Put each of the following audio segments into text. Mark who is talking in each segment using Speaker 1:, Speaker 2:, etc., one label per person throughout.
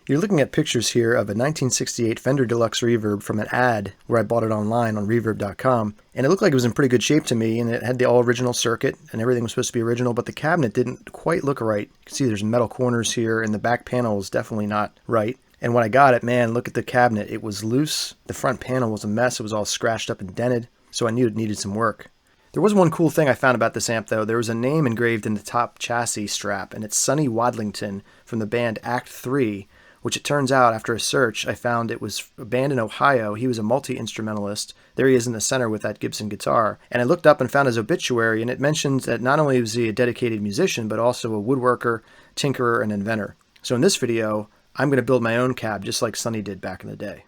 Speaker 1: You're looking at pictures here of a 1968 Fender Deluxe Reverb from an ad where I bought it online on Reverb.com, and it looked like it was in pretty good shape to me, and it had the all-original circuit, and everything was supposed to be original, but the cabinet didn't quite look right. You can see there's metal corners here, and the back panel is definitely not right. And when I got it, man, look at the cabinet. It was loose, the front panel was a mess, it was all scratched up and dented, so I knew it needed some work. There was one cool thing I found about this amp though. There was a name engraved in the top chassis strap, and it's Sonny Wadlington from the band Act 3, which it turns out, after a search, I found it was a band in Ohio. He was a multi-instrumentalist. There he is in the center with that Gibson guitar. And I looked up and found his obituary, and it mentions that not only was he a dedicated musician, but also a woodworker, tinkerer, and inventor. So in this video, I'm going to build my own cab, just like Sonny did back in the day.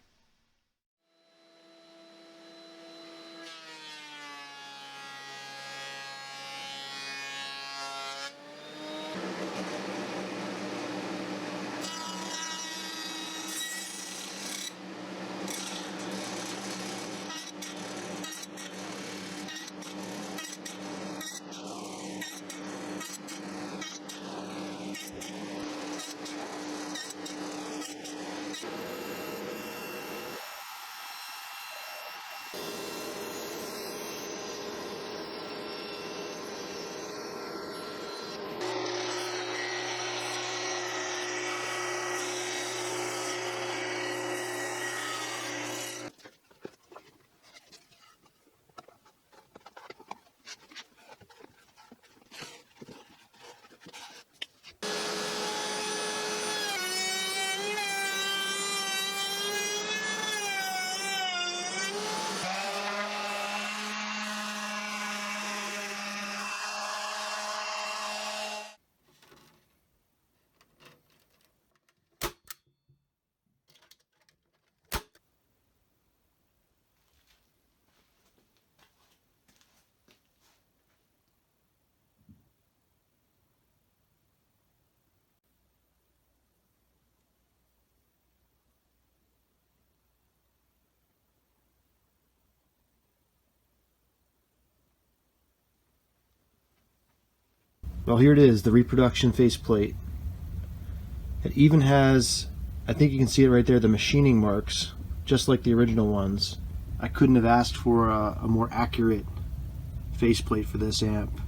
Speaker 1: Well, here it is, the reproduction faceplate. It even has, I think you can see it right there, the machining marks, just like the original ones. I couldn't have asked for a more accurate faceplate for this amp.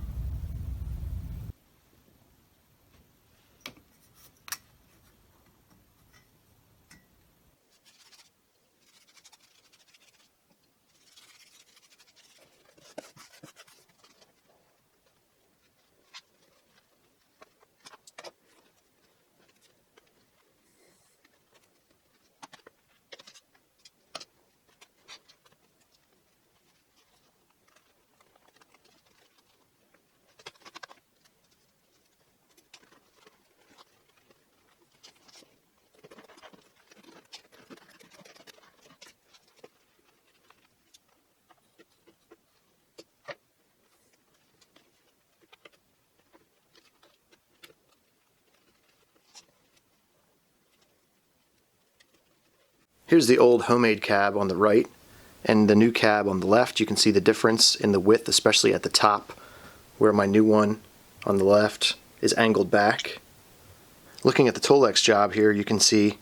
Speaker 1: Here's the old homemade cab on the right and the new cab on the left. You can see the difference in the width, especially at the top, where my new one on the left is angled back. Looking at the tolex job here, you can see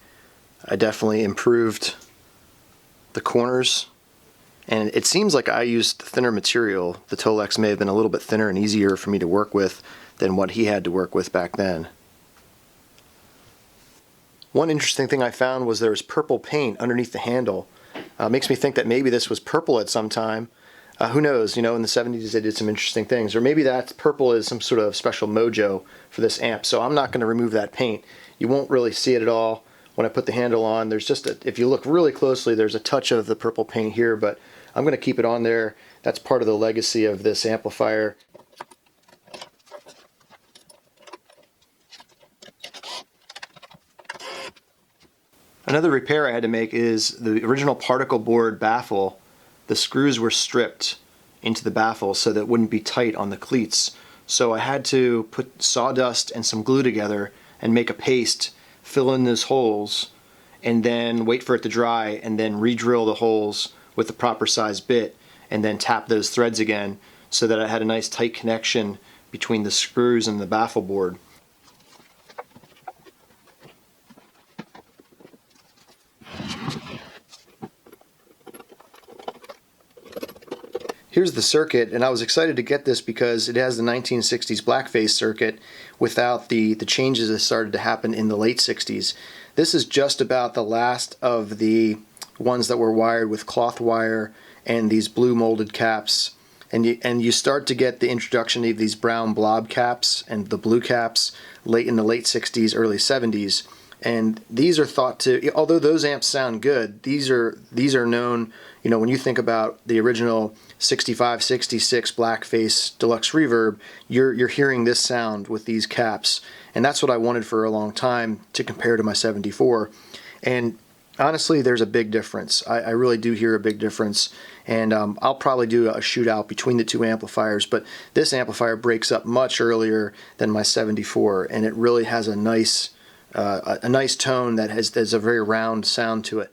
Speaker 1: I definitely improved the corners, and it seems like I used thinner material. The tolex may have been a little bit thinner and easier for me to work with than what he had to work with back then. One interesting thing I found was there was purple paint underneath the handle. Makes me think that maybe this was purple at some time. Who knows, you know, in the 70s they did some interesting things. Or maybe that purple is some sort of special mojo for this amp. So I'm not going to remove that paint. You won't really see it at all when I put the handle on. There's just a, if you look really closely, there's a touch of the purple paint here, but I'm going to keep it on there. That's part of the legacy of this amplifier. Another repair I had to make is the original particle board baffle. The screws were stripped into the baffle so that it wouldn't be tight on the cleats. So I had to put sawdust and some glue together and make a paste, fill in those holes, and then wait for it to dry, and then re-drill the holes with the proper size bit, and then tap those threads again so that I had a nice tight connection between the screws and the baffle board. Here's the circuit, and I was excited to get this because it has the 1960s blackface circuit without the changes that started to happen in the late 60s. This is just about the last of the ones that were wired with cloth wire and these blue molded caps. And you start to get the introduction of these brown blob caps and the blue caps late in the late 60s, early 70s. And these are thought to, although those amps sound good, these are known, you know, when you think about the original 65, 66 blackface deluxe reverb, you're hearing this sound with these caps. And that's what I wanted for a long time to compare to my 74. And honestly, there's a big difference. I really do hear a big difference. And I'll probably do a shootout between the two amplifiers, but this amplifier breaks up much earlier than my 74, and it really has a nice tone that has a very round sound to it.